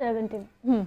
70।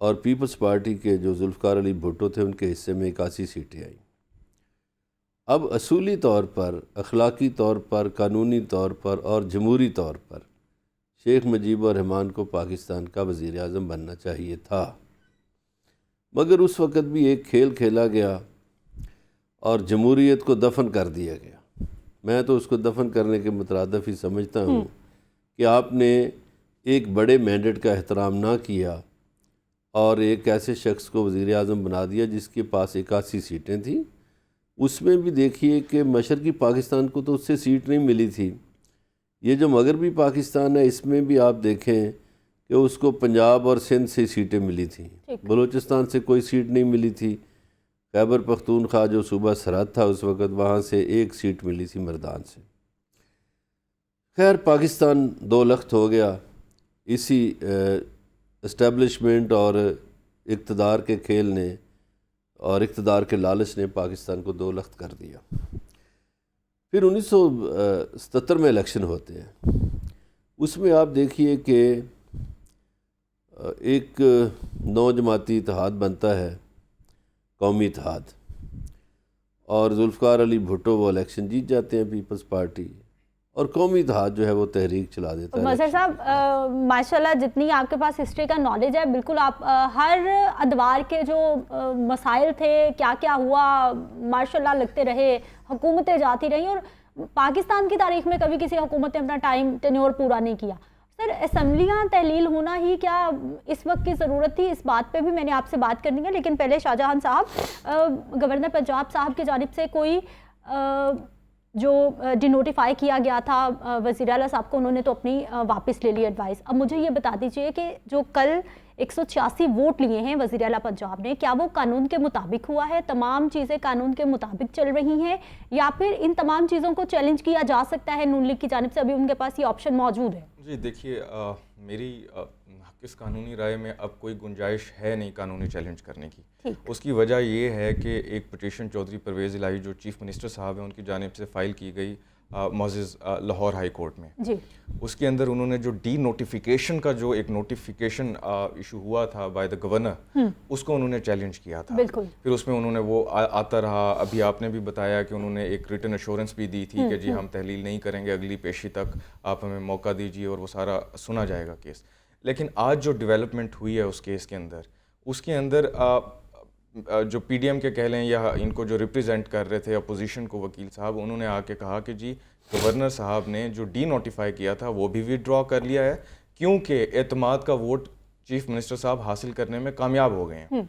اور Peoples party کے جو ذوالفقار علی بھٹو تھے ان کے حصے میں 81 سیٹیں آئیں۔ اب اصولی طور پر، اخلاقی طور پر، قانونی طور پر اور جمہوری طور پر شیخ مجیب الرحمن کو پاکستان کا وزیر اعظم بننا چاہیے تھا، مگر اس وقت بھی ایک کھیل کھیلا گیا اور جمہوریت کو دفن کر دیا گیا۔ میں تو اس کو دفن کرنے کے مترادف ہی سمجھتا ہوں کہ آپ نے ایک بڑے مینڈیٹ کا احترام نہ کیا اور ایک ایسے شخص کو وزیر اعظم بنا دیا جس کے پاس 81 سیٹیں تھیں۔ اس میں بھی دیکھیے کہ مشرقی پاکستان کو تو اس سے سیٹ نہیں ملی تھی، یہ جو مغربی پاکستان ہے اس میں بھی آپ دیکھیں کہ اس کو پنجاب اور سندھ سے سیٹیں ملی تھیں، بلوچستان سے کوئی سیٹ نہیں ملی تھی، خیبر پختونخوا جو صوبہ سرحد تھا اس وقت وہاں سے ایک سیٹ ملی تھی مردان سے۔ خیر پاکستان دو لخت ہو گیا، اسی اسٹیبلشمنٹ اور اقتدار کے کھیل نے اور اقتدار کے لالچ نے پاکستان کو دو لخت کر دیا۔ پھر 1977 میں الیکشن ہوتے ہیں، اس میں آپ دیکھیے کہ ایک نو جماعتی اتحاد بنتا ہے، قومی اتحاد، اور ذوالفقار علی بھٹو وہ الیکشن جیت جاتے ہیں پیپلز پارٹی، اور قومی اتحاد جو ہے وہ تحریک چلا دیتا ہے۔ مظہر صاحب ماشاءاللہ جتنی آپ کے پاس ہسٹری کا نالج ہے، بالکل آپ ہر ادوار کے جو مسائل تھے، کیا کیا ہوا، ماشاءاللہ لگتے رہے، حکومتیں جاتی رہیں، اور پاکستان کی تاریخ میں کبھی کسی حکومت نے اپنا ٹینیور پورا نہیں کیا۔ سر اسمبلیاں تحلیل ہونا ہی کیا اس وقت کی ضرورت تھی؟ اس بات پہ بھی میں نے آپ سے بات کرنی ہے، لیکن پہلے شاہجہاں صاحب، گورنر پنجاب صاحب کی جانب سے کوئی جو ڈی نوٹیفائی کیا گیا تھا وزیر اعلیٰ صاحب کو، انہوں نے تو اپنی واپس لے لی ایڈوائز۔ اب مجھے یہ بتا دیجئے کہ جو کل 186 ووٹ لیے ہیں وزیر اعلیٰ پنجاب نے، کیا وہ قانون کے مطابق ہوا ہے؟ تمام چیزیں قانون کے مطابق چل رہی ہیں، یا پھر ان تمام چیزوں کو چیلنج کیا جا سکتا ہے نون لیگ کی جانب سے؟ ابھی ان کے پاس یہ آپشن موجود ہے۔ جی دیکھیے، میری اس قانونی رائے میں اب کوئی گنجائش ہے نہیں قانونی چیلنج کرنے کی۔ اس کی وجہ یہ ہے کہ ایک پٹیشن چودھری پرویز الہی جو چیف منسٹر صاحب ہیں ان کی جانب سے فائل کی گئی معزز لاہور ہائی کورٹ میں، اس کے اندر انہوں نے جو ڈی نوٹیفیکیشن کا جو ایک نوٹیفیکیشن ایشو ہوا تھا بائی دا گورنر، اس کو انہوں نے چیلنج کیا تھا۔ پھر اس میں انہوں نے وہ آتا رہا، ابھی آپ نے بھی بتایا کہ انہوں نے ایک ریٹن ایشورنس بھی دی تھی کہ جی ہم تحلیل نہیں کریں گے، اگلی پیشی تک آپ ہمیں موقع دیجیے اور وہ سارا سنا جائے گا کیس۔ لیکن آج جو ڈیولپمنٹ ہوئی ہے اس کیس کے اندر، اس کے اندر جو پی ڈی ایم کے کہہ لیں یا ان کو جو ریپریزنٹ کر رہے تھے اپوزیشن کو وکیل صاحب، انہوں نے آ کے کہا کہ جی گورنر صاحب نے جو ڈی نوٹیفائی کیا تھا وہ بھی وڈرا کر لیا ہے، کیونکہ اعتماد کا ووٹ چیف منسٹر صاحب حاصل کرنے میں کامیاب ہو گئے ہیں۔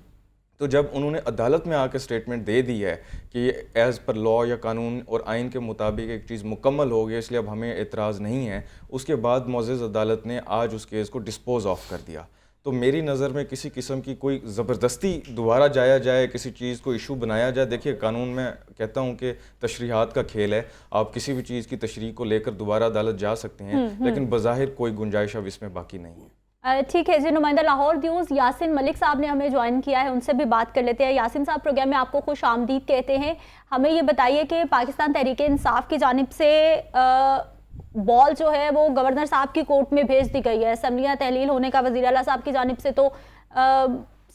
تو جب انہوں نے عدالت میں آ کے سٹیٹمنٹ دے دی ہے کہ یہ ایز پر لا یا قانون اور آئین کے مطابق ایک چیز مکمل ہو گئی، اس لیے اب ہمیں اعتراض نہیں ہے، اس کے بعد معزز عدالت نے آج اس کیس کو ڈسپوز آف کر دیا۔ تو میری نظر میں کسی قسم کی کوئی زبردستی دوبارہ جایا جائے، کسی چیز کو ایشو بنایا جائے، دیکھیے قانون میں کہتا ہوں کہ تشریحات کا کھیل ہے، آپ کسی بھی چیز کی تشریح کو لے کر دوبارہ عدالت جا سکتے ہیں، لیکن بظاہر کوئی گنجائش اب اس میں باقی نہیں ہے۔ ٹھیک ہے جی، نمائندہ لاہور نیوز یاسین ملک صاحب نے ہمیں جوائن کیا ہے، ان سے بھی بات کر لیتے ہیں۔ یاسین صاحب پروگرام میں آپ کو خوش آمدید کہتے ہیں۔ ہمیں یہ بتائیے کہ پاکستان تحریک انصاف کی جانب سے بال جو ہے وہ گورنر صاحب کی کورٹ میں بھیج دی گئی ہے، اسمبلیاں تحلیل ہونے کا وزیر اعلیٰ صاحب کی جانب سے تو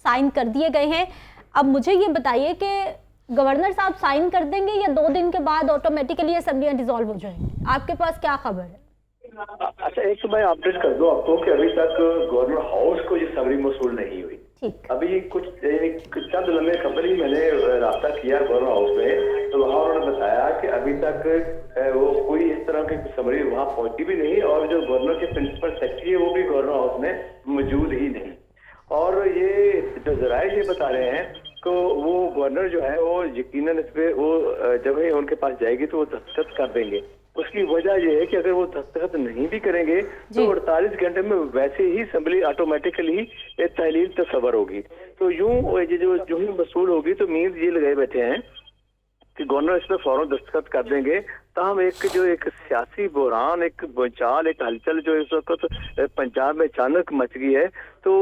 سائن کر دیے گئے ہیں۔ اب مجھے یہ بتائیے کہ گورنر صاحب سائن کر دیں گے یا 2 دن کے بعد آٹومیٹیکلی اسمبلیاں ڈیزالو ہو جائیں گی؟ آپ کے پاس کیا خبر ہے؟ اچھا، ایک تو میں اپڈیٹ کر دوں آپ کو کہ ابھی تک گورنر ہاؤس کو یہ سمری موصول نہیں ہوئی۔ ابھی کچھ چند لمحے قبل ہی میں نے رابطہ کیا گورنر ہاؤس میں، تو وہاں انہوں نے بتایا کہ ابھی تک وہ کوئی اس طرح کی سمری وہاں پہنچی بھی نہیں، اور جو گورنر کے پرنسپل سیکرٹری ہے وہ بھی گورنر ہاؤس میں موجود ہی نہیں۔ اور یہ جو ذرائع یہ بتا رہے ہیں کہ وہ گورنر جو ہے وہ یقیناً اس پہ وہ جب ان کے پاس جائے گی تو وہ دستخط کر دیں گے۔ اس کی وجہ یہ ہے کہ اگر وہ دستخط نہیں بھی کریں گے تو 48 گھنٹے میں ویسے ہی اسمبلی آٹومیٹکلی تحلیل تصور ہوگی۔ تو یوں جو ہی وصول ہوگی تو مینز یہ لگائے بیٹھے ہیں کہ گورنر اس پہ فوراً دستخط کر دیں گے۔ تاہم ایک سیاسی بحران، ایک بنچال، ایک ہلچل جو اس وقت پنجاب میں اچانک مچ گئی ہے، تو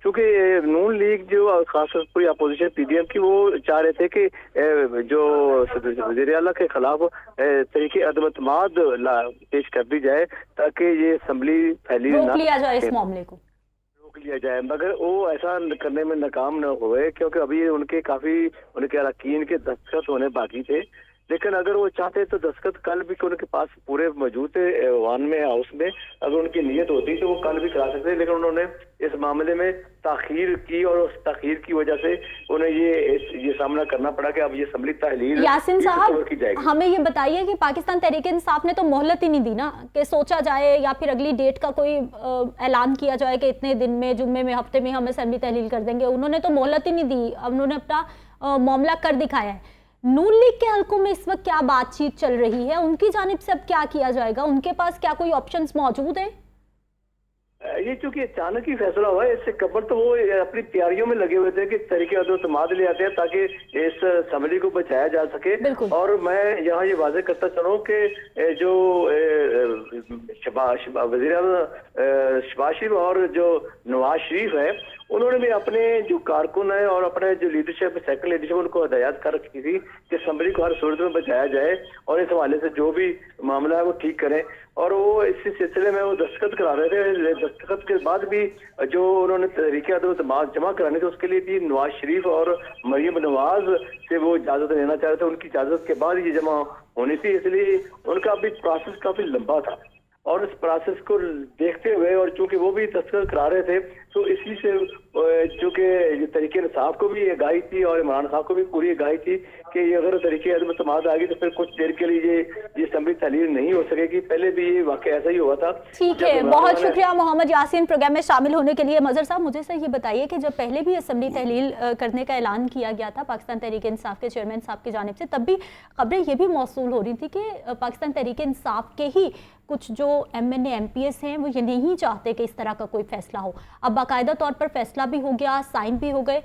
چونکہ نون لیگ جو خاص طور پر اپوزیشن پی ڈی ایم کی، وہ چاہ رہے تھے کہ جو وزیر اعلیٰ کے خلاف تحریک عدم اعتماد پیش کر دی جائے تاکہ یہ اسمبلی پھیلی روک لیا جائے اس معاملے کو، روک لیا جائے، مگر وہ ایسا کرنے میں ناکام نہ ہوئے کیونکہ ابھی ان کے کافی ان کے اراکین کے دستخط ہونے باقی تھے، لیکن اگر وہ چاہتے تو دستخط کل بھی ان کے پاس پورے موجود تھے ایوان میں، ہاؤس میں، اگر ان کی نیت ہوتی تو وہ کل بھی کرا سکتے، لیکن انہوں نے اس معاملے میں تاخیر کی اور اس تاخیر کی وجہ سے انہیں یہ سامنا کرنا پڑا کہ اب یہ اسمبلی تحلیل یاسین صاحب کی جائے گی۔ ہمیں یہ بتائیے کہ پاکستان تحریک انصاف نے تو مہلت ہی نہیں دی نا کہ سوچا جائے یا پھر اگلی ڈیٹ کا کوئی اعلان کیا جائے کہ اتنے دن میں، جمعے میں، ہفتے میں ہم اسمبلی تحلیل کر دیں گے، انہوں نے تو مہلت ہی نہیں دی، اب انہوں نے اپنا معاملہ کر دکھایا ہے۔ نون لیگ کے حلقوں میں اس وقت کیا بات چیت چل رہی ہے؟ ان کی جانب سے اب کیا کیا جائے گا؟ ان کے پاس کیا کوئی آپشنز موجود ہیں؟ یہ چونکہ اچانک ہی فیصلہ ہوا ہے، اس سے قبل تو وہ اپنی تیاریوں میں لگے ہوئے تھے کہ طریقے عدل و اعتماد لے آتے ہیں تاکہ اس اسمبلی کو بچایا جا سکے۔ اور میں یہاں یہ واضح کرتا چلوں کہ جو وزیر اعظم شہباز شریف اور جو نواز شریف ہے، انہوں نے بھی اپنے جو کارکن ہیں اور اپنے جو لیڈرشپ، سیکنڈ لیڈرشپ، ان کو ہدایات کر رکھی تھی کہ اسمبلی کو ہر صورت میں بچایا جائے اور اس حوالے سے جو بھی معاملہ ہے وہ ٹھیک کریں، اور وہ اسی سلسلے میں وہ دستخط کرا رہے تھے۔ دستخط کے بعد بھی جو انہوں نے طریقہ عدل و اعتماد جمع کرانے تھے، اس کے لیے بھی نواز شریف اور مریم نواز سے وہ اجازت لینا چاہ رہے تھے، ان کی اجازت کے بعد یہ جمع ہونی تھی، اس لیے ان کا بھی پروسیس کافی لمبا تھا، اور اس پروسیس کو دیکھتے ہوئے اور چونکہ وہ بھی دستخط کرا رہے تھے تو اسی سے چونکہ طریقے انصاف کو بھی آگاہی تھی اور عمران خان کو بھی پوری آگاہی تھی کہ یہ اگر طریقے عدم اعتماد آ گئی تو پھر کچھ دیر کے لیے یہ اسمبلی تحلیل نہیں ہو سکے گی۔ پہلے بھی یہ واقعہ ایسا ہی ہوا تھا۔ ٹھیک ہے، بہت شکریہ محمد یاسین پروگرام میں شامل ہونے کے لیے۔ مظہر صاحب مجھے سے یہ بتائیے کہ جب پہلے بھی اسمبلی تحلیل کرنے کا اعلان کیا گیا تھا پاکستان تحریک انصاف کے چیئرمین صاحب کی جانب سے، تب بھی خبریں یہ بھی موصول ہو رہی تھی کہ پاکستان تحریک انصاف کے ہی کچھ جو M N A M P S ہیں وہ یہ نہیں چاہتے کہ اس طرح کا کوئی فیصلہ ہو۔ اب باقاعدہ طور پر فیصلہ بھی ہو گیا، سائن بھی ہو گئے۔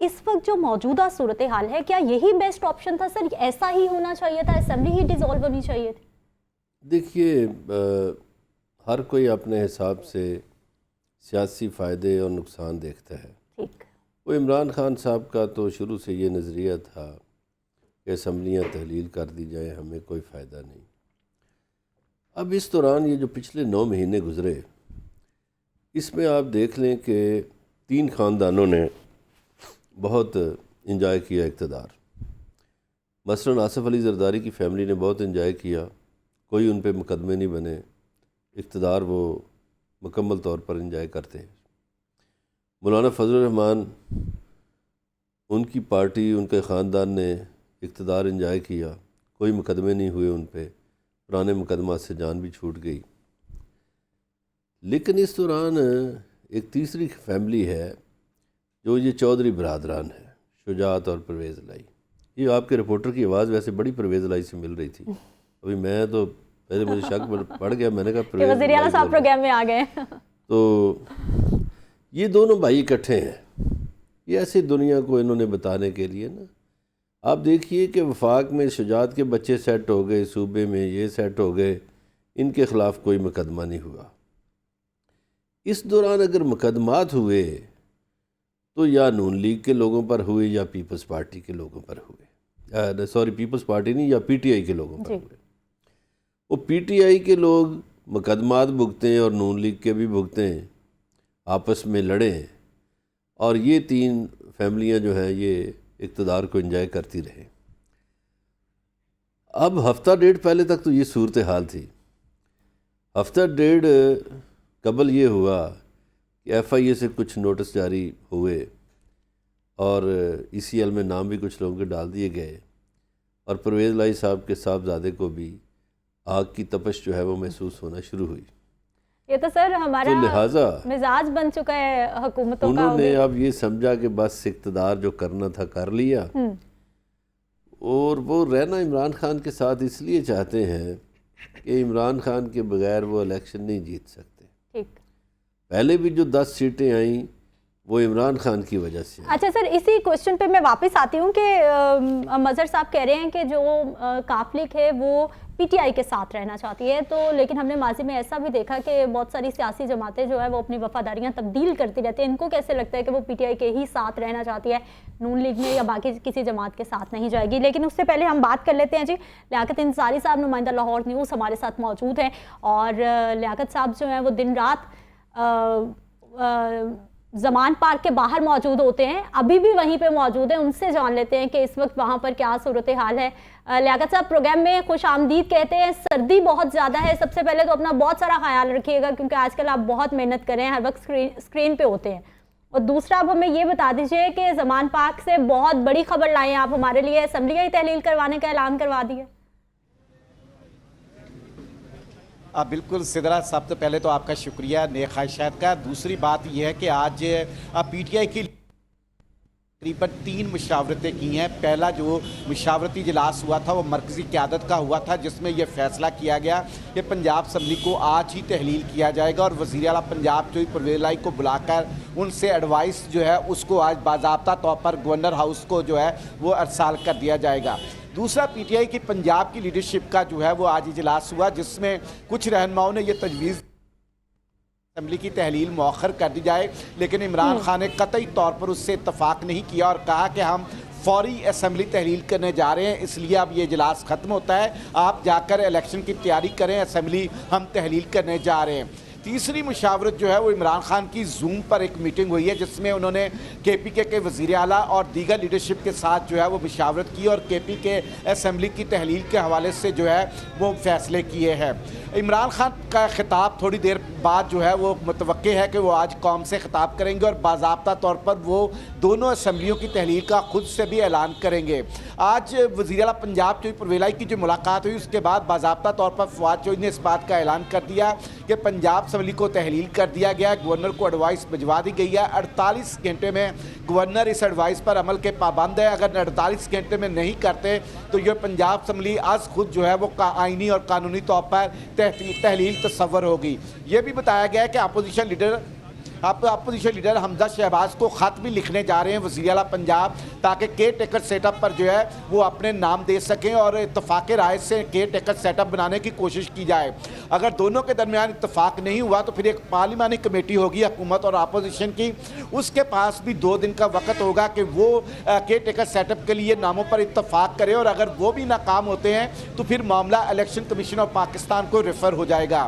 اس وقت جو موجودہ صورتحال ہے، کیا یہی بیسٹ آپشن تھا سر؟ ایسا ہی ہونا چاہیے تھا، اسمبلی ہی ڈیزالو ہونی چاہیے تھی؟ دیکھیے، ہر کوئی اپنے حساب سے سیاسی فائدے اور نقصان دیکھتا ہے۔ ٹھیک، وہ عمران خان صاحب کا تو شروع سے یہ نظریہ تھا کہ اسمبلیاں تحلیل کر دی جائیں، ہمیں کوئی فائدہ نہیں۔ اب اس دوران یہ جو پچھلے 9 مہینے گزرے، اس میں آپ دیکھ لیں کہ 3 خاندانوں نے بہت انجوائے کیا اقتدار۔ مثلاً آصف علی زرداری کی فیملی نے بہت انجوائے کیا، کوئی ان پہ مقدمے نہیں بنے، اقتدار وہ مکمل طور پر انجوائے کرتے ہیں۔ مولانا فضل الرحمان، ان کی پارٹی، ان کے خاندان نے اقتدار انجوائے کیا، کوئی مقدمے نہیں ہوئے ان پہ، پرانے مقدمات سے جان بھی چھوٹ گئی۔ لیکن اس دوران ایک تیسری فیملی ہے جو یہ چودھری برادران ہے، شجاعت اور پرویز الہی۔ یہ آپ کے رپورٹر کی آواز ویسے بڑی پرویز الہی سے مل رہی تھی، ابھی میں تو پہلے مجھے شک پڑ گیا، میں نے کہا پرویز وزیر اعلیٰ صاحب پروگرام میں آ گئے۔ تو یہ دونوں بھائی اکٹھے ہیں، یہ ایسی دنیا کو انہوں نے بتانے کے لیے نا، آپ دیکھیے کہ وفاق میں شجاعت کے بچے سیٹ ہو گئے، صوبے میں یہ سیٹ ہو گئے، ان کے خلاف کوئی مقدمہ نہیں ہوا۔ اس دوران اگر مقدمات ہوئے تو یا نون لیگ کے لوگوں پر ہوئے یا پیپلز پارٹی کے لوگوں پر ہوئے، سوری پیپلز پارٹی نہیں، یا پی ٹی آئی کے لوگوں پر ہوئے۔ وہ پی ٹی آئی کے لوگ مقدمات بھگتیں اور نون لیگ کے بھی بھگتیں، آپس میں لڑیں، اور یہ 3 فیملیاں جو ہیں یہ اقتدار کو انجوائے کرتی رہے۔ اب ہفتہ ڈیڑھ پہلے تک تو یہ صورتحال تھی۔ ہفتہ ڈیڑھ قبل یہ ہوا کہ ایف آئی اے سے کچھ نوٹس جاری ہوئے اور ای سی ایل میں نام بھی کچھ لوگوں کے ڈال دیے گئے، اور پرویز الہی صاحب کے صاحبزادے کو بھی آگ کی تپش جو ہے وہ محسوس ہونا شروع ہوئی۔ یہ تو سر ہمارا تو لہٰذا مزاج بن چکا ہے حکومتوں کا۔ انہوں نے اب یہ سمجھا کہ بس اقتدار جو کرنا تھا کر لیا، اور وہ رہنا عمران خان کے ساتھ اس لیے چاہتے ہیں کہ عمران خان کے بغیر وہ الیکشن نہیں جیت سکتے۔ پہلے بھی جو 10 سیٹیں آئیں وہ عمران خان کی وجہ سے۔ اچھا سر، اسی کوشچن پہ میں واپس آتی ہوں کہ مظہر صاحب کہہ رہے ہیں کہ جو کاف لیگ ہے وہ پی ٹی آئی کے ساتھ رہنا چاہتی ہے، تو لیکن ہم نے ماضی میں ایسا بھی دیکھا کہ بہت ساری سیاسی جماعتیں جو ہے وہ اپنی وفاداریاں تبدیل کرتی رہتی ہیں۔ ان کو کیسے لگتا ہے کہ وہ پی ٹی آئی کے ہی ساتھ رہنا چاہتی ہے، نون لیگ میں یا باقی کسی جماعت کے ساتھ نہیں جائے گی؟ لیکن اس سے پہلے ہم بات کر لیتے ہیں جی، لیاقت انصاری صاحب نمائندہ لاہور نیوز ہمارے ساتھ موجود ہیں، اور لیاقت صاحب جو ہیں وہ دن رات زمان پارک کے باہر موجود ہوتے ہیں، ابھی بھی وہیں پہ موجود ہیں، ان سے جان لیتے ہیں کہ اس وقت وہاں پر کیا صورتحال ہے۔ لیاقت صاحب پروگرام میں خوش آمدید کہتے ہیں، سردی بہت زیادہ ہے، سب سے پہلے تو اپنا بہت سارا خیال رکھیے گا کیونکہ آج کل آپ بہت محنت کر رہے ہیں، ہر وقت اسکرین پہ ہوتے ہیں، اور دوسرا اب ہمیں یہ بتا دیجئے کہ زمان پارک سے بہت بڑی خبر لائے ہیں آپ ہمارے لیے، اسمبلی کی تحلیل کروانے کا اعلان کروا دیا۔ بالکل سدرا، سب سے پہلے تو آپ کا شکریہ نیک خواہشات کا۔ دوسری بات یہ ہے کہ آج پی ٹی آئی کی تقریباً 3 مشاورتیں کی ہیں۔ پہلا جو مشاورتی اجلاس ہوا تھا وہ مرکزی قیادت کا ہوا تھا، جس میں یہ فیصلہ کیا گیا کہ پنجاب اسمبلی کو آج ہی تحلیل کیا جائے گا، اور وزیر اعلیٰ پنجاب چودھری پرویز الہی کو بلا کر ان سے ایڈوائس جو ہے اس کو آج باضابطہ طور پر گورنر ہاؤس کو جو ہے وہ ارسال کر دیا جائے گا۔ دوسرا پی ٹی آئی کی پنجاب کی لیڈرشپ کا جو ہے وہ آج اجلاس ہوا، جس میں کچھ رہنماؤں نے یہ تجویز اسمبلی کی تحلیل مؤخر کر دی جائے، لیکن عمران خان نے قطعی طور پر اس سے اتفاق نہیں کیا اور کہا کہ ہم فوری اسمبلی تحلیل کرنے جا رہے ہیں، اس لیے اب یہ اجلاس ختم ہوتا ہے، آپ جا کر الیکشن کی تیاری کریں، اسمبلی ہم تحلیل کرنے جا رہے ہیں۔ تیسری مشاورت جو ہے وہ عمران خان کی زوم پر ایک میٹنگ ہوئی ہے، جس میں انہوں نے کے پی کے وزیر اعلیٰ اور دیگر لیڈرشپ کے ساتھ جو ہے وہ مشاورت کی اور کے پی کے اسمبلی کی تحلیل کے حوالے سے جو ہے وہ فیصلے کیے ہیں۔ عمران خان کا خطاب تھوڑی دیر بعد جو ہے وہ متوقع ہے کہ وہ آج قوم سے خطاب کریں گے اور باضابطہ طور پر وہ دونوں اسمبلیوں کی تحلیل کا خود سے بھی اعلان کریں گے۔ آج وزیر اعلیٰ پنجاب چودھری پرویز الہی کی جو ملاقات ہوئی، اس کے بعد باضابطہ طور پر فواد چودھری نے اس بات کا اعلان کر دیا کہ پنجاب اسمبلی کو تحلیل کر دیا گیا ہے، گورنر کو ایڈوائس بھجوا دی گئی ہے، 48 گھنٹے میں گورنر اس ایڈوائس پر عمل کے پابند ہے، اگر 48 گھنٹے میں نہیں کرتے تو یہ پنجاب اسمبلی از خود جو ہے وہ آئینی اور قانونی طور پر تحلیل تصور ہوگی۔ یہ بھی بتایا گیا ہے کہ اپوزیشن لیڈر حمزہ شہباز کو خط بھی لکھنے جا رہے ہیں وزیر اعلیٰ پنجاب، تاکہ کیئر ٹیکر سیٹ اپ پر جو ہے وہ اپنے نام دے سکیں اور اتفاق رائے سے کیئر ٹیکر سیٹ اپ بنانے کی کوشش کی جائے۔ اگر دونوں کے درمیان اتفاق نہیں ہوا تو پھر ایک پارلیمانی کمیٹی ہوگی حکومت اور اپوزیشن کی، اس کے پاس بھی 2 دن کا وقت ہوگا کہ وہ کیئر ٹیکر سیٹ اپ کے لیے ناموں پر اتفاق کرے، اور اگر وہ بھی ناکام ہوتے ہیں تو پھر معاملہ الیکشن کمیشن آف پاکستان کو ریفر ہو جائے گا۔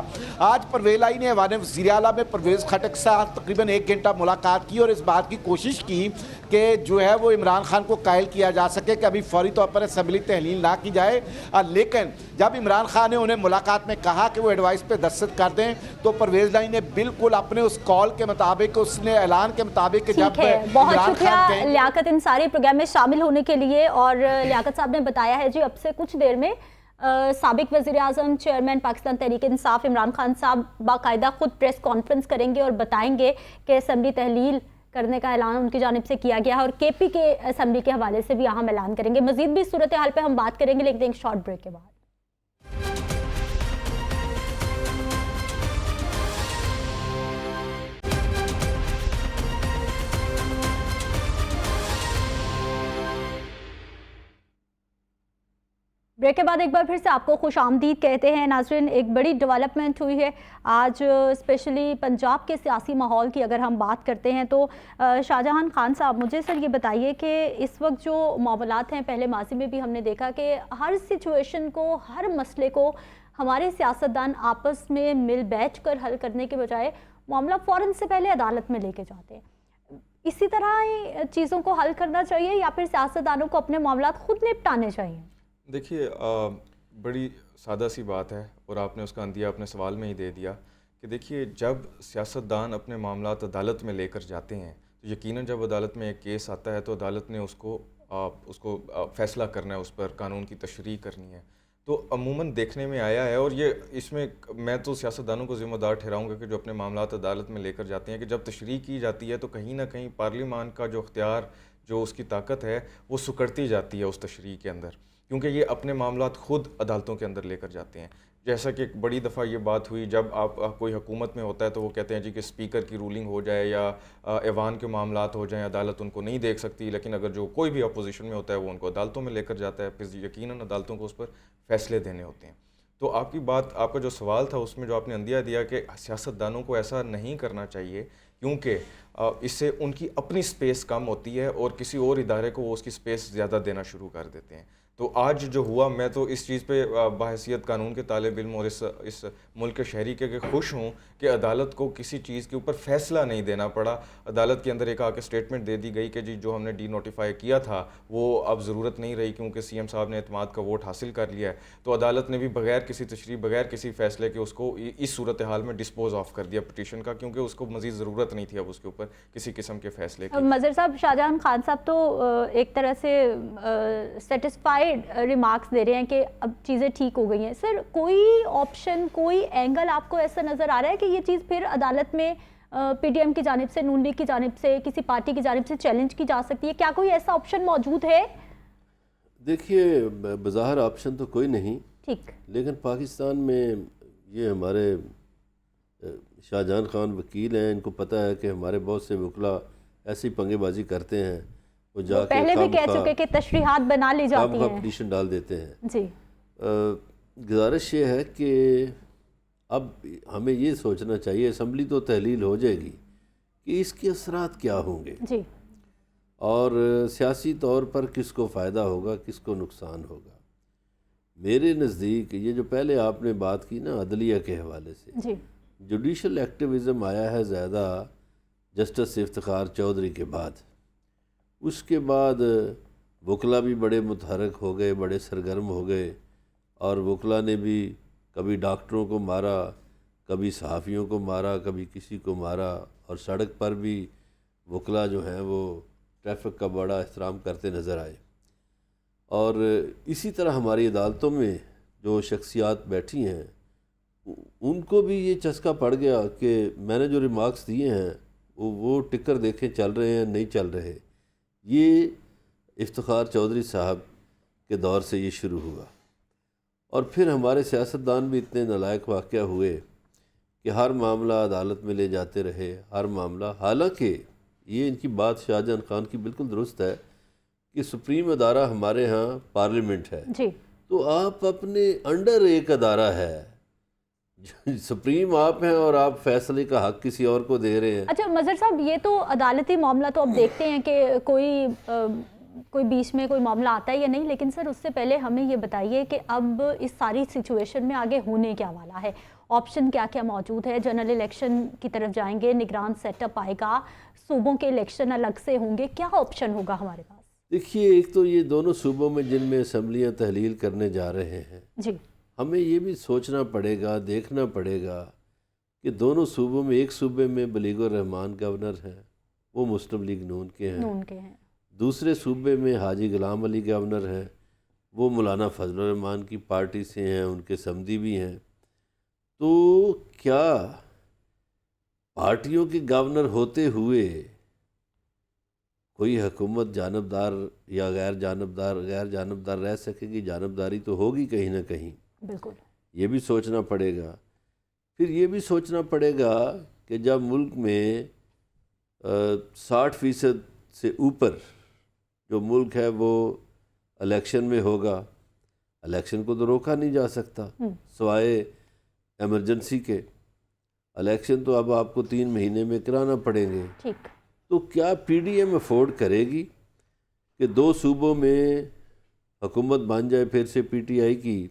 آج پرویز الہی نے ایوان وزیر اعلیٰ میں پرویز خٹک کے ساتھ تقریباً 1 گھنٹہ ملاقات کی اور اس بات کی کوشش کی کہ جو ہے وہ عمران خان کو قائل کیا جا سکے کہ ابھی فوری طور پر اسمبلی تحلیل نہ کی جائے، لیکن جب عمران خان نے انہیں ملاقات میں کہا کہ وہ ایڈوائس پہ دستخط کر دیں تو پرویز الہی نے بالکل اپنے اس کال کے مطابق، اس نے اعلان کے مطابق کہ جب بہت شکریہ لیاقت انصاری پروگرام میں شامل ہونے کے لیے، اور لیاقت صاحب نے بتایا ہے جی اب سے کچھ دیر میں سابق وزیر اعظم چیئرمین پاکستان تحریک انصاف عمران خان صاحب باقاعدہ خود پریس کانفرنس کریں گے اور بتائیں گے کہ اسمبلی تحلیل کرنے کا اعلان ان کی جانب سے کیا گیا ہے، اور کے پی کے اسمبلی کے حوالے سے بھی اہم اعلان کریں گے۔ مزید بھی صورتحال پہ ہم بات کریں گے، لیکن ایک شارٹ بریک کے بعد۔ بریک کے بعد ایک بار پھر سے آپ کو خوش آمدید کہتے ہیں۔ ناظرین، ایک بڑی ڈیولپمنٹ ہوئی ہے آج، اسپیشلی پنجاب کے سیاسی ماحول کی اگر ہم بات کرتے ہیں تو شاہجہان خان صاحب مجھے سر یہ بتائیے کہ اس وقت جو معاملات ہیں، پہلے ماضی میں بھی ہم نے دیکھا کہ ہر سچویشن کو، ہر مسئلے کو ہمارے سیاستدان آپس میں مل بیٹھ کر حل کرنے کے بجائے معاملہ فوراً سے پہلے عدالت میں لے کے جاتے ہیں۔ اسی طرح ہی چیزوں کو حل کرنا چاہیے یا پھر سیاستدانوں کو اپنے معاملات خود نپٹانے چاہیے؟ دیکھیے بڑی سادہ سی بات ہے اور آپ نے اس کا اندیا اپنے سوال میں ہی دے دیا کہ دیکھیے جب سیاستدان اپنے معاملات عدالت میں لے کر جاتے ہیں تو یقیناً جب عدالت میں ایک کیس آتا ہے تو عدالت نے اس کو فیصلہ کرنا ہے، اس پر قانون کی تشریح کرنی ہے۔ تو عموماً دیکھنے میں آیا ہے، اور یہ اس میں میں تو سیاستدانوں کو ذمہ دار ٹھہراؤں گا کہ جو اپنے معاملات عدالت میں لے کر جاتے ہیں کہ جب تشریح کی جاتی ہے تو کہیں نہ کہیں پارلیمان کا جو اختیار، جو اس کی طاقت ہے وہ سکڑتی جاتی ہے اس تشریح کے اندر، کیونکہ یہ اپنے معاملات خود عدالتوں کے اندر لے کر جاتے ہیں۔ جیسا کہ ایک بڑی دفعہ یہ بات ہوئی جب آپ کوئی حکومت میں ہوتا ہے تو وہ کہتے ہیں جی کہ اسپیکر کی رولنگ ہو جائے یا ایوان کے معاملات ہو جائیں، عدالت ان کو نہیں دیکھ سکتی، لیکن اگر جو کوئی بھی اپوزیشن میں ہوتا ہے وہ ان کو عدالتوں میں لے کر جاتا ہے، پھر یقیناً عدالتوں کو اس پر فیصلے دینے ہوتے ہیں۔ تو آپ کی بات، آپ کا جو سوال تھا اس میں جو آپ نے اندیا دیا کہ سیاستدانوں کو ایسا نہیں کرنا چاہیے کیونکہ اس سے ان کی اپنی سپیس کم ہوتی ہے اور کسی اور ادارے کو وہ اس کی سپیس زیادہ دینا شروع کر دیتے ہیں۔ تو آج جو ہوا میں تو اس چیز پہ بحیثیت قانون کے طالب علم اور اس ملک کے شہری کے خوش ہوں کہ عدالت کو کسی چیز کے اوپر فیصلہ نہیں دینا پڑا. عدالت کے اندر ایک آ کے اسٹیٹمنٹ دے دی گئی کہ جی جو ہم نے ڈی نوٹیفائی کیا تھا وہ اب ضرورت نہیں رہی کیونکہ سی ایم صاحب نے اعتماد کا ووٹ حاصل کر لیا ہے. تو عدالت نے بھی بغیر کسی تشریح بغیر کسی فیصلے کے اس کو اس صورتحال میں ڈسپوز آف کر دیا پٹیشن کا, کیونکہ اس کو مزید ضرورت نہیں تھی اب اس کے اوپر کسی قسم کے فیصلے کی. مظہر صاحب, شاہجہان خان صاحب تو ایک طرح سے سیٹسفائیڈ ریمارکس دے رہے ہیں کہ اب چیزیں ٹھیک ہو گئی ہیں. سر, کوئی آپشن, کوئی اینگل آپ کو ایسا نظر آ رہا ہے کہ یہ چیز پھر عدالت میں پی ٹی ایم کی جانب سے, نون لیگ کی جانب سے, کسی پارٹی کی جانب سے چیلنج کی جا سکتی ہے؟ کیا کوئی ایسا آپشن موجود ہے؟ دیکھیے, بظاہر آپشن تو کوئی نہیں, ٹھیک, لیکن پاکستان میں یہ ہمارے شاہجہان خان وکیل ہیں, ان کو پتہ ہے کہ ہمارے بہت سے وکلا ایسی پنگے بازی کرتے ہیں, وہ جا کے پہلے بھی کہہ چکے کہ تشریحات بنا لی جاتی ہیں, پٹیشن ڈال دیتے ہیں. جی, گزارش یہ ہے کہ اب ہمیں یہ سوچنا چاہیے, اسمبلی تو تحلیل ہو جائے گی کہ اس کے اثرات کیا ہوں گے, جی, اور سیاسی طور پر کس کو فائدہ ہوگا, کس کو نقصان ہوگا. میرے نزدیک یہ جو پہلے آپ نے بات کی نا عدلیہ کے حوالے سے, جی, جوڈیشل ایکٹیویزم آیا ہے زیادہ جسٹس افتخار چودھری کے بعد. اس کے بعد وکلا بھی بڑے متحرک ہو گئے, بڑے سرگرم ہو گئے, اور وکلا نے بھی کبھی ڈاکٹروں کو مارا, کبھی صحافیوں کو مارا, کبھی کسی کو مارا, اور سڑک پر بھی وکلا جو ہیں وہ ٹریفک کا بڑا احترام کرتے نظر آئے. اور اسی طرح ہماری عدالتوں میں جو شخصیات بیٹھی ہیں ان کو بھی یہ چسکا پڑ گیا کہ میں نے جو ریمارکس دیے ہیں وہ ٹکر دیکھیں چل رہے ہیں نہیں چل رہے. یہ افتخار چودھری صاحب کے دور سے یہ شروع ہوا, اور پھر ہمارے سیاستدان بھی اتنے نالائق واقع ہوئے کہ ہر معاملہ عدالت میں لے جاتے رہے, ہر معاملہ. حالانکہ یہ ان کی بات شاہجہان خان کی بالکل درست ہے کہ سپریم ادارہ ہمارے ہاں پارلیمنٹ ہے, جی, تو آپ اپنے انڈر ایک ادارہ ہے, سپریم آپ ہیں اور آپ فیصلے کا حق کسی اور کو دے رہے ہیں. اچھا مظہر صاحب, یہ تو عدالتی معاملہ تو اب دیکھتے ہیں کہ کوئی بیچ میں کوئی معاملہ آتا ہے یا نہیں, لیکن سر اس سے پہلے ہمیں یہ بتائیے کہ اب اس ساری سچویشن میں آگے ہونے کیا والا ہے, آپشن کیا کیا موجود ہے؟ جنرل الیکشن کی طرف جائیں گے, نگران سیٹ اپ آئے گا, صوبوں کے الیکشن الگ سے ہوں گے, کیا آپشن ہوگا ہمارے پاس؟ دیکھیے, ایک تو یہ دونوں صوبوں میں جن میں اسمبلیاں تحلیل کرنے جا رہے ہیں, جی, ہمیں یہ بھی سوچنا پڑے گا, دیکھنا پڑے گا کہ دونوں صوبوں میں, ایک صوبے میں بلیغ الرحمان گورنر ہیں, وہ مسلم لیگ نون کے ہیں, دوسرے صوبے میں حاجی غلام علی گورنر ہیں, وہ مولانا فضل الرحمان کی پارٹی سے ہیں, ان کے سمدی بھی ہیں. تو کیا پارٹیوں کے گورنر ہوتے ہوئے کوئی حکومت جانبدار یا غیر جانبدار رہ سکے گی؟ جانبداری تو ہوگی کہیں نہ کہیں, بالکل. یہ بھی سوچنا پڑے گا. پھر یہ بھی سوچنا پڑے گا کہ جب ملک میں 60% سے اوپر جو ملک ہے وہ الیکشن میں ہوگا, الیکشن کو تو روکا نہیں جا سکتا سوائے ایمرجنسی کے, الیکشن تو اب آپ کو 3 مہینے میں کرانا پڑیں گے. ٹھیک, تو کیا پی ڈی ایم افورڈ کرے گی کہ 2 صوبوں میں حکومت بن جائے پھر سے پی ٹی آئی کی,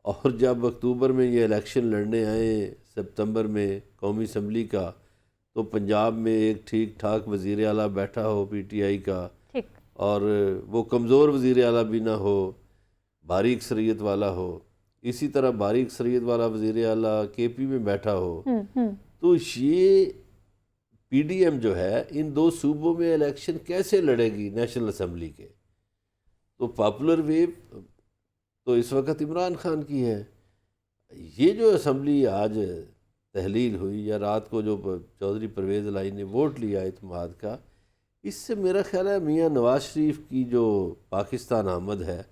اور جب اکتوبر میں یہ الیکشن لڑنے آئیں سپتمبر میں قومی اسمبلی کا, تو پنجاب میں ایک ٹھیک ٹھاک وزیر اعلیٰ بیٹھا ہو پی ٹی آئی کا, اور وہ کمزور وزیر اعلیٰ بھی نہ ہو, بھاری اکثریت والا ہو, اسی طرح بھاری اکثریت والا وزیر اعلیٰ کے پی میں بیٹھا ہو, تو یہ پی ڈی ایم جو ہے ان 2 صوبوں میں الیکشن کیسے لڑے گی نیشنل اسمبلی کے؟ تو پاپولر ویو تو اس وقت عمران خان کی ہے. یہ جو اسمبلی آج تحلیل ہوئی یا رات کو جو چودھری پرویز الہی نے ووٹ لیا اعتماد کا, اس سے میرا خیال ہے میاں نواز شریف کی جو پاکستان آمد ہے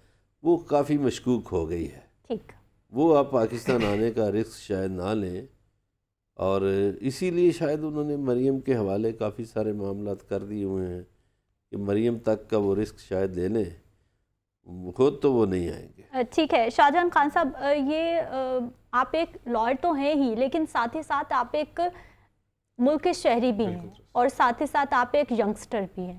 وہ کافی مشکوک ہو گئی ہے. ٹھیک, وہ اب پاکستان آنے کا رسک شاید نہ لیں, اور اسی لیے شاید انہوں نے مریم کے حوالے کافی سارے معاملات کر دیے ہوئے ہیں کہ مریم تک کا وہ رسک شاید لے لیں, خود تو وہ نہیں آئیں گے. ٹھیک ہے شاہجہان خان صاحب, یہ آپ ایک لائر تو ہیں ہی, لیکن ساتھ ہی ساتھ آپ ایک ملک کے شہری بھی ہیں, اور ساتھ ہی ساتھ آپ ایک ینگسٹر بھی ہیں.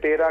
13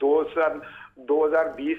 2020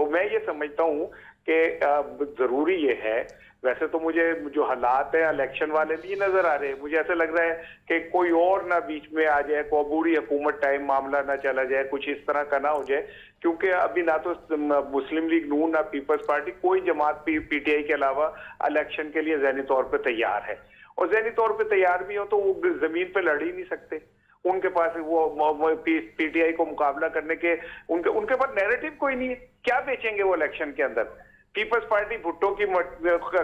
تو میں یہ سمجھتا ہوں کہ ضروری یہ ہے، ویسے تو مجھے جو حالات ہیں الیکشن والے نہیں نظر آ رہے، مجھے ایسا لگ رہا ہے کہ کوئی اور نہ بیچ میں آ جائے، کوئی بوڑھی حکومت ٹائم معاملہ نہ چلا جائے، کچھ اس طرح کا نہ ہو جائے، کیونکہ ابھی نہ تو مسلم لیگ نون نہ پیپلز پارٹی کوئی جماعت پی ٹی آئی کے علاوہ الیکشن کے لیے ذہنی طور پہ تیار ہے، اور ذہنی طور پہ تیار بھی ہو تو وہ زمین پہ لڑ ہی نہیں سکتے، ان کے پاس وہ پی ٹی آئی کو مقابلہ کرنے کے ان کے پاس نیریٹو کوئی نہیں ہے، کیا بیچیں گے وہ الیکشن کے اندر؟ پیپلز پارٹی بھٹو کی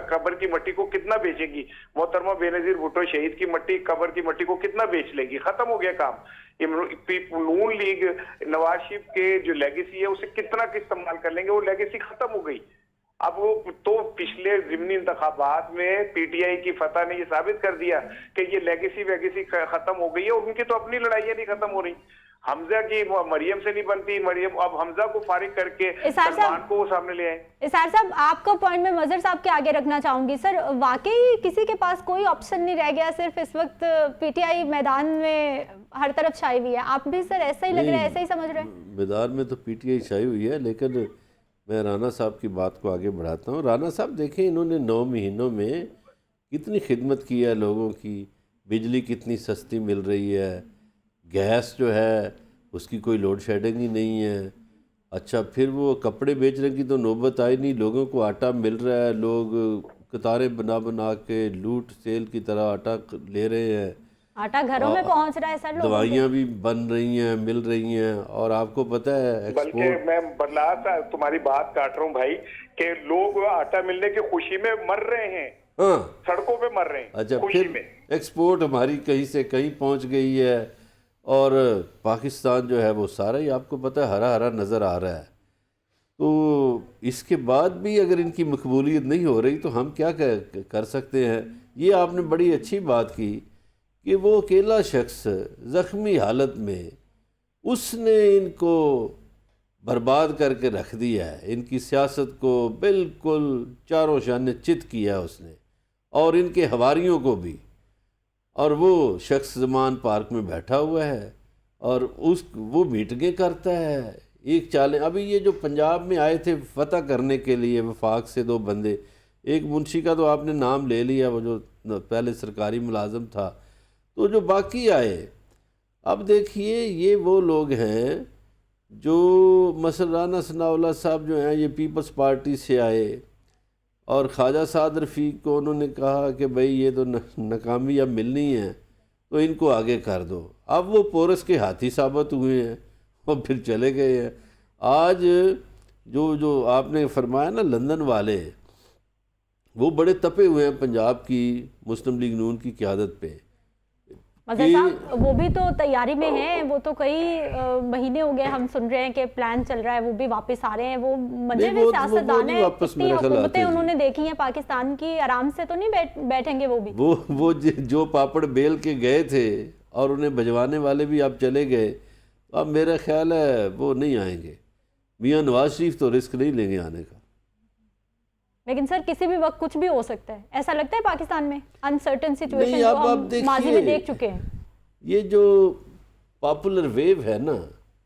قبر کی مٹی کو کتنا بیچے گی؟ محترمہ بے نظیر بھٹو شہید کی مٹی، قبر کی مٹی کو کتنا بیچ لے گی؟ ختم ہو گیا کام۔ نون لیگ نواز شریف کے جو لیگیسی ہے اسے کتنا استعمال کر لیں گے؟ وہ لیگیسی ختم ہو گئی۔ اب وہ تو پچھلے ضمنی انتخابات میں پی ٹی آئی کی فتح نے یہ ثابت کر دیا کہ یہ لیگیسی ختم ہو گئی ہے، اور ان کی تو اپنی لڑائیاں نہیں ختم ہو رہی۔ حمزہ کی مریم سے نہیں بنتی، مریم اب حمزہ کو فارغ کر کے سلمان کو وہ سامنے لے آئے۔ اسحاق صاحب آپ کو پوائنٹ میں مظہر صاحب کے آگے رکھنا چاہوں گی۔ سر واقعی کسی کے پاس کوئی آپشن نہیں رہ گیا، صرف اس وقت پی ٹی آئی میدان میں ہر طرف چھائی ہوئی ہے، آپ بھی سر ایسا ہی لگ رہا ہے، ایسا ہی سمجھ رہے ہیں؟ میدان میں تو پی ٹی آئی چھائی ہوئی ہے، لیکن میں رانا صاحب کی بات کو آگے بڑھاتا ہوں۔ رانا صاحب دیکھیں انہوں نے 9 مہینوں میں کتنی خدمت کی ہے لوگوں کی، بجلی کتنی سستی مل رہی ہے، گیس جو ہے اس کی کوئی لوڈ شیڈنگ ہی نہیں ہے۔ اچھا پھر وہ کپڑے بیچنے کی تو نوبت آئی نہیں، لوگوں کو آٹا مل رہا ہے، لوگ قطاریں بنا بنا کے لوٹ سیل کی طرح آٹا لے رہے ہیں، آٹا گھروں میں پہنچ رہا ہے سر، دوائیاں بھی بن رہی ہیں، مل رہی ہیں، اور آپ کو پتہ ہے بلکہ میں بدلا تمہاری بات کاٹ رہا ہوں بھائی کہ لوگ آٹا ملنے کی خوشی میں مر رہے ہیں، ہاں سڑکوں پہ مر رہے ہیں اچھا خوشی پھر میں۔ ایکسپورٹ ہماری کہیں سے کہیں پہنچ گئی ہے، اور پاکستان جو ہے وہ سارا ہی آپ کو پتہ ہے ہرا ہرا نظر آ رہا ہے۔ تو اس کے بعد بھی اگر ان کی مقبولیت نہیں ہو رہی تو ہم کیا کر سکتے ہیں؟ یہ آپ نے بڑی اچھی بات کی کہ وہ اکیلا شخص زخمی حالت میں اس نے ان کو برباد کر کے رکھ دیا ہے، ان کی سیاست کو بالکل چاروں شانے چت کیا اس نے، اور ان کے حواریوں کو بھی۔ اور وہ شخص زمان پارک میں بیٹھا ہوا ہے اور وہ میٹنگیں کرتا ہے، ایک چالیں۔ ابھی یہ جو پنجاب میں آئے تھے فتح کرنے کے لیے وفاق سے 2 بندے، ایک منشی کا تو آپ نے نام لے لیا، وہ جو پہلے سرکاری ملازم تھا، تو جو باقی آئے، اب دیکھیے یہ وہ لوگ ہیں جو مثلا رانا ثناء اللہ صاحب جو ہیں یہ پیپلز پارٹی سے آئے، اور خواجہ سعد رفیق کو انہوں نے کہا کہ بھئی یہ تو ناکامی اب ملنی ہے تو ان کو آگے کر دو۔ اب وہ پورس کے ہاتھی ثابت ہوئے ہیں اور پھر چلے گئے ہیں۔ آج جو آپ نے فرمایا نا لندن والے، وہ بڑے تپے ہوئے ہیں پنجاب کی مسلم لیگ نون کی قیادت پہ۔ مظہر صاحب وہ بھی تو تیاری میں ہیں، وہ تو کئی مہینے ہو گئے ہم سن رہے ہیں کہ پلان چل رہا ہے، وہ بھی واپس آ رہے ہیں، وہ مزے میں سیاستدان ہیں، کتنی حکومتیں انہوں نے دیکھی ہیں پاکستان کی، آرام سے تو نہیں بیٹھیں گے وہ بھی۔ وہ جو پاپڑ بیل کے گئے تھے اور انہیں بھجوانے والے بھی اب چلے گئے، اب میرا خیال ہے وہ نہیں آئیں گے۔ میاں نواز شریف تو رسک نہیں لیں گے آنے کا۔ لیکن سر کسی بھی وقت کچھ بھی ہو سکتا ہے، ایسا لگتا ہے پاکستان میں انسرٹن سچویشن جو ہم ماضی میں دیکھ چکے ہیں۔ یہ جو پاپولر ویو ہے نا،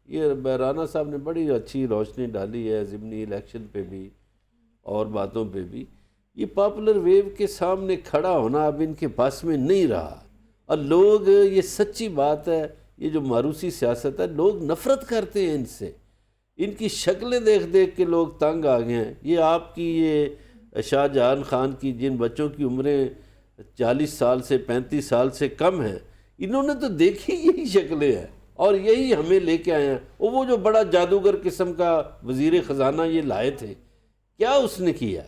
یہ رانا صاحب نے بڑی اچھی روشنی ڈالی ہے ضمنی الیکشن پہ بھی اور باتوں پہ بھی۔ یہ پاپولر ویو کے سامنے کھڑا ہونا اب ان کے پاس میں نہیں رہا، اور لوگ، یہ سچی بات ہے، یہ جو ماروثی سیاست ہے، لوگ نفرت کرتے ہیں ان سے، ان کی شکلیں دیکھ دیکھ کے لوگ تنگ آ گئے ہیں۔ یہ آپ کی یہ شاہ جہان خان کی جن بچوں کی عمریں 40 سال سے 35 سال سے کم ہیں، انہوں نے تو دیکھی یہی شکلیں ہیں اور یہی ہمیں لے کے آئے ہیں۔ وہ جو بڑا جادوگر قسم کا وزیر خزانہ یہ لائے تھے، کیا اس نے کیا؟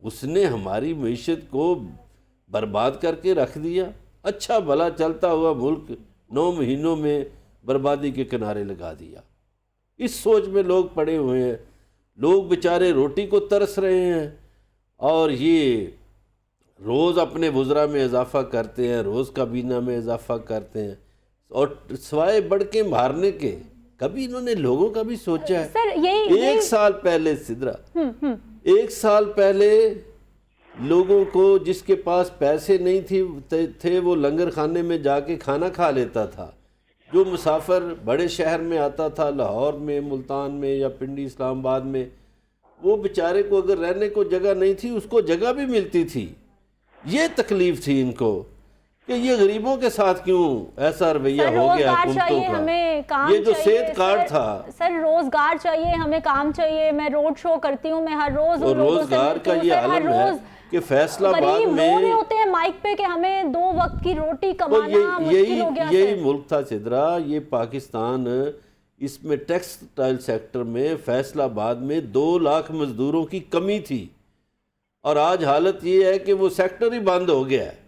اس نے ہماری معیشت کو برباد کر کے رکھ دیا۔ اچھا بھلا چلتا ہوا ملک 9 مہینوں میں بربادی کے کنارے لگا دیا۔ اس سوچ میں لوگ پڑے ہوئے ہیں، لوگ بیچارے روٹی کو ترس رہے ہیں، اور یہ روز اپنے وزراء میں اضافہ کرتے ہیں، روز کابینہ میں اضافہ کرتے ہیں، اور سوائے بڑھ کے مارنے کے کبھی انہوں نے لوگوں کا بھی سوچا ہے؟ ایک سال پہلے سدرا، 1 سال پہلے لوگوں کو جس کے پاس پیسے نہیں تھے وہ لنگر خانے میں جا کے کھانا کھا لیتا تھا، جو مسافر بڑے شہر میں آتا تھا، لاہور میں، ملتان میں یا پنڈی اسلام آباد میں، وہ بیچارے کو اگر رہنے کو جگہ نہیں تھی اس کو جگہ بھی ملتی تھی۔ یہ تکلیف تھی ان کو کہ یہ غریبوں کے ساتھ کیوں ایسا رویہ ہو گیا حکومتوں کا۔ یہ جو صحت کارڈ تھا، سر روزگار چاہیے ہمیں، کام چاہیے، میں روڈ شو کرتی ہوں، میں ہر روز اور روزگار کا یہ عالم ہے کہ فیصل آباد میں ہوتے ہیں مائک پہ کہ ہمیں 2 وقت کی روٹی کمانا مشکل ہو گیا۔ یہی ملک تھا سدرا، یہ پاکستان، اس میں ٹیکسٹائل سیکٹر میں فیصل آباد میں 2 لاکھ مزدوروں کی کمی تھی، اور آج حالت یہ ہے کہ وہ سیکٹر ہی بند ہو گیا ہے،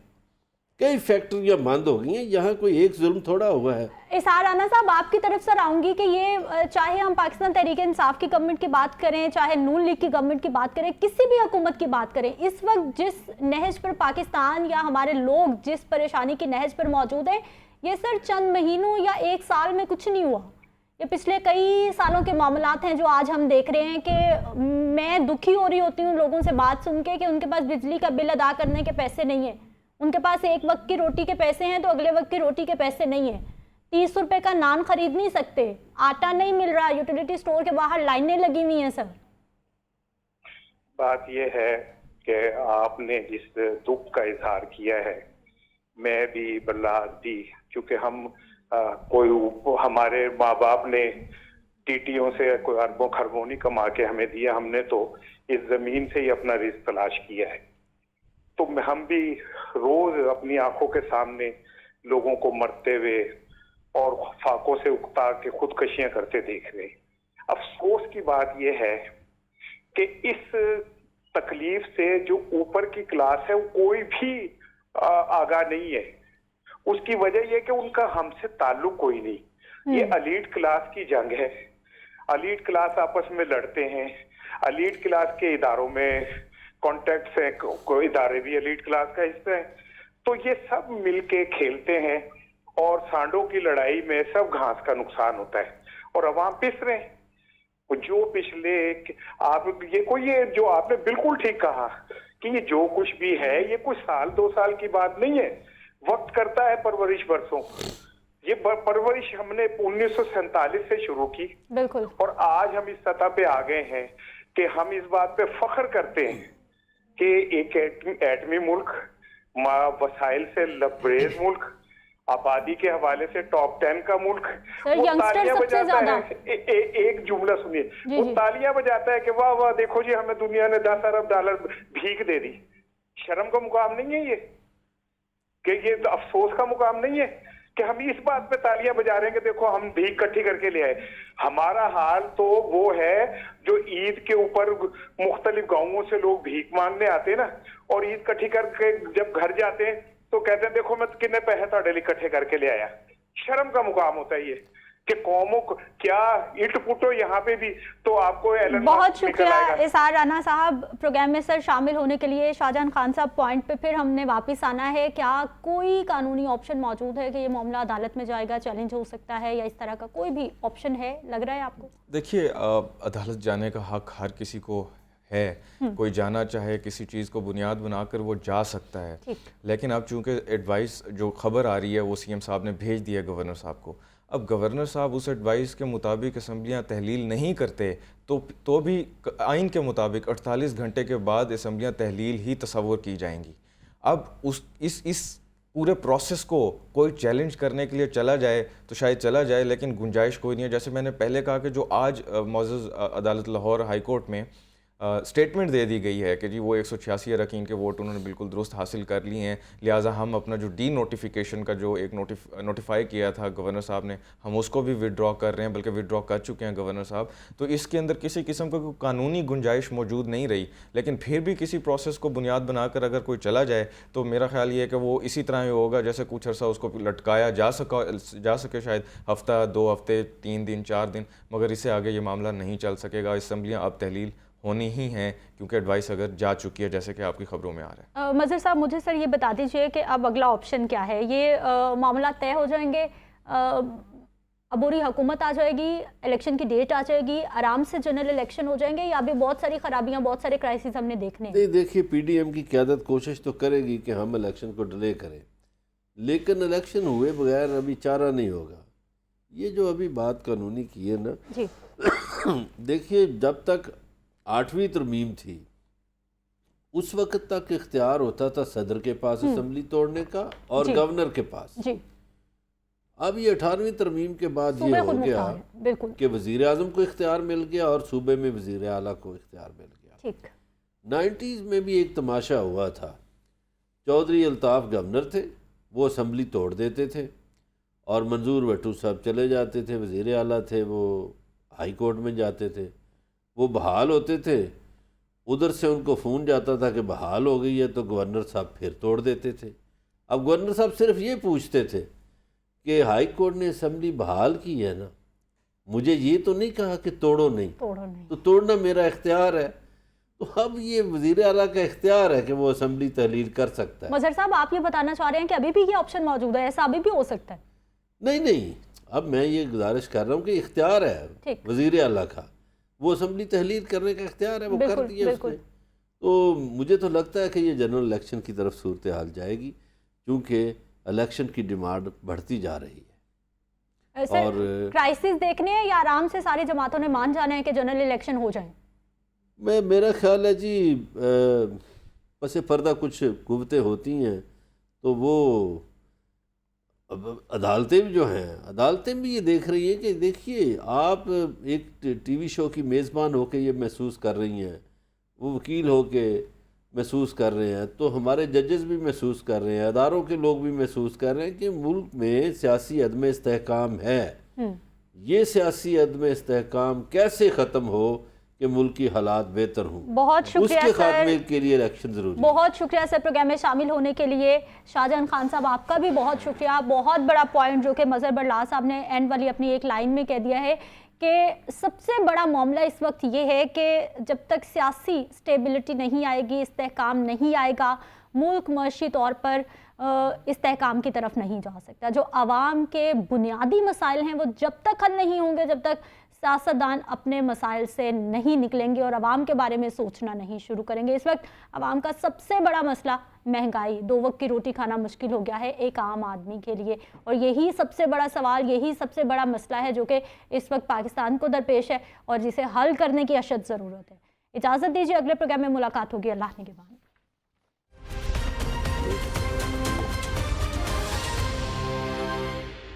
کئی فیکٹریاں بند ہو گئی ہیں، یہاں کوئی ایک ظلم تھوڑا ہوا ہے۔ اسحار رانا صاحب آپ کی طرف سر آؤں گی کہ یہ چاہے ہم پاکستان تحریک انصاف کی گورنمنٹ کی بات کریں، چاہے نون لیگ کی گورنمنٹ کی بات کریں، کسی بھی حکومت کی بات کریں، اس وقت جس نہج پر پاکستان یا ہمارے لوگ جس پریشانی کی نہج پر موجود ہیں، یہ سر چند مہینوں یا 1 سال میں کچھ نہیں ہوا، یہ پچھلے کئی سالوں کے معاملات ہیں جو آج ہم دیکھ رہے ہیں کہ میں دکھی ہو رہی ہوتی ہوں لوگوں سے بات سن کے کہ ان کے پاس بجلی کا بل ادا کرنے کے پیسے نہیں ہیں، ان کے پاس ایک وقت کی روٹی کے پیسے ہیں تو اگلے وقت کی روٹی کے پیسے نہیں ہیں، 30 روپے کا نان خرید نہیں سکتے، آٹا نہیں مل رہا، یوٹیلیٹی سٹور کے باہر لائنیں لگی ہوئی ہیں۔ سر بات یہ ہے کہ آپ نے جس دکھ کا اظہار کیا ہے، میں بھی بلاد دی، کیونکہ ہم کوئی ہمارے ماں باپ نے ٹیٹیوں سے کوئی اربوں خربوں نہیں کما کے ہمیں دیا، ہم نے تو اس زمین سے ہی اپنا رزق تلاش کیا ہے، تو ہم بھی روز اپنی آنکھوں کے سامنے لوگوں کو مرتے ہوئے اور فاقوں سے اکتا کے خودکشیاں کرتے دیکھ رہے۔ افسوس کی بات یہ ہے کہ اس تکلیف سے جو اوپر کی کلاس ہے وہ کوئی بھی آگاہ نہیں ہے۔ اس کی وجہ یہ کہ ان کا ہم سے تعلق کوئی نہیں، یہ ایلیٹ کلاس کی جنگ ہے، ایلیٹ کلاس آپس میں لڑتے ہیں، ایلیٹ کلاس کے اداروں میں کانٹیکٹس ہیں، کوئی ادارے بھی ایلیٹ کلاس کا حصہ ہیں، تو یہ سب مل کے کھیلتے ہیں اور سانڈوں کی لڑائی میں سب گھاس کا نقصان ہوتا ہے اور عوام پس رہے ہیں۔ جو پچھلے یہ جو آپ نے بالکل ٹھیک کہا کہ یہ جو کچھ بھی ہے یہ کچھ سال 2 سال کی بات نہیں ہے، وقت کرتا ہے پرورش برسوں۔ یہ پرورش ہم نے 1947 سے شروع کی، بالکل، اور آج ہم اس سطح پہ آ گئے ہیں کہ ہم اس بات پہ فخر کرتے ہیں کہ ایک ایٹمی ملک، وسائل سے لبریز ملک، آبادی کے حوالے سے ٹاپ 10 کا ملک، وہ تالیاں بجاتا ہے، ایک جملہ سنیے، وہ تالیاں بجاتا ہے کہ واہ واہ دیکھو جی ہمیں دنیا نے $10 ارب بھیک دے دی۔ شرم کا مقام نہیں ہے یہ، کہ یہ افسوس کا مقام نہیں ہے کہ ہم اس بات پہ تالیاں بجا رہے ہیں کہ دیکھو ہم بھیک کٹھی کر کے لے آئے۔ ہمارا حال تو وہ ہے جو عید کے اوپر مختلف گاؤں سے لوگ بھیک مانگنے آتے ہیں نا، اور عید کٹھی کر کے جب گھر جاتے ہیں تو کہتے ہیں دیکھو میں کتنے پیسے تھوڑے لیے کٹھے کر کے لے آیا۔ شرم کا مقام ہوتا ہے یہ کہ قوموں کو کیا اٹ پٹو یہاں پہ بھی تو آپ کو بہت شکریہ اسحار رانا صاحب پروگرام میں سر شامل ہونے کے لیے۔ شاہجہان خان صاحب پوائنٹ پہ پھر ہم نے واپس آنا ہے، کیا کوئی قانونی آپشن موجود ہے کہ یہ معاملہ عدالت میں جائے گا، چیلنج ہو سکتا ہے، یا اس طرح کا کوئی بھی آپشن ہے لگ رہا ہے آپ کو؟ دیکھیے عدالت جانے کا حق ہر کسی کو ہے، کوئی جانا چاہے کسی چیز کو بنیاد بنا کر وہ جا سکتا ہے، لیکن اب چونکہ ایڈوائس جو خبر آ رہی ہے وہ سی ایم صاحب نے بھیج دیا گورنر صاحب کو، اب گورنر صاحب اس ایڈوائس کے مطابق اسمبلیاں تحلیل نہیں کرتے تو بھی آئین کے مطابق 48 گھنٹے کے بعد اسمبلیاں تحلیل ہی تصور کی جائیں گی۔ اب اس پورے پروسیس کو کوئی چیلنج کرنے کے لیے چلا جائے تو شاید چلا جائے، لیکن گنجائش کوئی نہیں ہے۔ جیسے میں نے پہلے کہا کہ جو آج معزز عدالت لاہور ہائی کورٹ میں سٹیٹمنٹ دے دی گئی ہے کہ جی وہ 186 اراکین کے ووٹ انہوں نے بالکل درست حاصل کر لیے ہیں، لہٰذا ہم اپنا جو ڈی نوٹیفیکیشن کا جو ایک نوٹیفائی کیا تھا گورنر صاحب نے، ہم اس کو بھی وڈرا کر رہے ہیں، بلکہ وڈرا کر چکے ہیں گورنر صاحب۔ تو اس کے اندر کسی قسم کا کوئی قانونی گنجائش موجود نہیں رہی، لیکن پھر بھی کسی پروسیس کو بنیاد بنا کر اگر کوئی چلا جائے تو میرا خیال یہ ہے کہ وہ اسی طرح ہی ہوگا جیسے کچھ عرصہ اس کو لٹکایا جا سکے، شاید ہفتہ 2 ہفتے 3 دن 4 دن، مگر اس سے آگے یہ معاملہ نہیں چل سکے گا۔ اسمبلیاں اب تحلیل ہونی ہی ہیں کیونکہ ایڈوائس اگر جا چکی ہے جیسے کہ آپ کی خبروں میں آ رہا ہے۔ مظہر صاحب مجھے سر یہ بتا دیجئے کہ اب اگلا آپشن کیا ہے؟ یہ معاملات طے ہو جائیں گے، عبوری حکومت آ جائے گی، الیکشن کی ڈیٹ آ جائے گی، آرام سے جنرل الیکشن ہو جائیں گے، یا بھی بہت ساری خرابیاں، بہت سارے کرائسس ہم نے دیکھنے ہیں؟ دیکھیے پی ڈی ایم کی قیادت کوشش تو کرے گی کہ ہم الیکشن کو ڈیلے کریں، لیکن الیکشن ہوئے بغیر ابھی چارہ نہیں ہوگا۔ یہ جو ابھی بات قانونی کی ہے نا جی دیکھیے، جب تک 8ویں ترمیم تھی اس وقت تک اختیار ہوتا تھا صدر کے پاس اسمبلی توڑنے کا اور گورنر کے پاس. جی اب یہ 18ویں ترمیم کے بعد یہ صوبے ہو خود گیا مختار ہیں، بالکل کہ وزیر اعظم کو اختیار مل گیا اور صوبے میں وزیر اعلیٰ کو اختیار مل گیا. ٹھیک 90s میں بھی ایک تماشا ہوا تھا. چودھری الطاف گورنر تھے، وہ اسمبلی توڑ دیتے تھے اور منظور بھٹو صاحب چلے جاتے تھے، وزیر اعلیٰ تھے، وہ ہائی کورٹ میں جاتے تھے، وہ بحال ہوتے تھے. ادھر سے ان کو فون جاتا تھا کہ بحال ہو گئی ہے تو گورنر صاحب پھر توڑ دیتے تھے. اب گورنر صاحب صرف یہ پوچھتے تھے کہ ہائی کورٹ نے اسمبلی بحال کی ہے نا، مجھے یہ تو نہیں کہا کہ توڑو نہیں، تو توڑنا میرا اختیار ہے. تو اب یہ وزیر اعلیٰ کا اختیار ہے کہ وہ اسمبلی تحلیل کر سکتا ہے. مظہر صاحب آپ یہ بتانا چاہ رہے ہیں کہ ابھی بھی یہ آپشن موجود ہے، ایسا ابھی بھی ہو سکتا ہے؟ نہیں، اب میں یہ گزارش کر رہا ہوں کہ اختیار ہے وزیر اعلیٰ کا، وہ اسمبلی تحلیل کرنے کا اختیار ہے، وہ کر دیا اس نے. تو مجھے تو لگتا ہے کہ یہ جنرل الیکشن کی طرف صورتحال جائے گی، کیونکہ الیکشن کی ڈیمانڈ بڑھتی جا رہی ہے. اور کرائسس دیکھنے ہیں یا آرام سے ساری جماعتوں نے مان جانا ہے کہ جنرل الیکشن ہو جائیں؟ میرا خیال ہے جی پس پردہ کچھ قوتیں ہوتی ہیں تو وہ عدالتیں بھی جو ہیں، عدالتیں بھی یہ دیکھ رہی ہیں کہ دیکھیے آپ ایک ٹی وی شو کی میزبان ہو کے یہ محسوس کر رہی ہیں، وہ وکیل ہو کے محسوس کر رہے ہیں، تو ہمارے ججز بھی محسوس کر رہے ہیں، اداروں کے لوگ بھی محسوس کر رہے ہیں کہ ملک میں سیاسی عدم استحکام ہے. یہ سیاسی عدم استحکام کیسے ختم ہو کہ ملک کی حالات بہتر ہوں؟ بہت شکریہ اس کے خاتمے کے لیے الیکشن ضروری ہے. بہت شکریہ سر پروگرام میں شامل ہونے کے لیے. شاہجہان خان صاحب آپ کا بھی بہت شکریہ. بہت بڑا پوائنٹ جو کہ مظہر برلا صاحب نے اینڈ والی اپنی ایک لائن میں کہہ دیا ہے کہ سب سے بڑا معاملہ اس وقت یہ ہے کہ جب تک سیاسی سٹیبلٹی نہیں آئے گی، استحکام نہیں آئے گا، ملک معاشی طور پر استحکام کی طرف نہیں جا سکتا. جو عوام کے بنیادی مسائل ہیں وہ جب تک حل نہیں ہوں گے، جب تک سیاستدان اپنے مسائل سے نہیں نکلیں گے اور عوام کے بارے میں سوچنا نہیں شروع کریں گے. اس وقت عوام کا سب سے بڑا مسئلہ مہنگائی، 2 وقت کی روٹی کھانا مشکل ہو گیا ہے ایک عام آدمی کے لیے، اور یہی سب سے بڑا سوال، یہی سب سے بڑا مسئلہ ہے جو کہ اس وقت پاکستان کو درپیش ہے اور جسے حل کرنے کی اشد ضرورت ہے. اجازت دیجیے، اگلے پروگرام میں ملاقات ہوگی. اللہ نگہبان.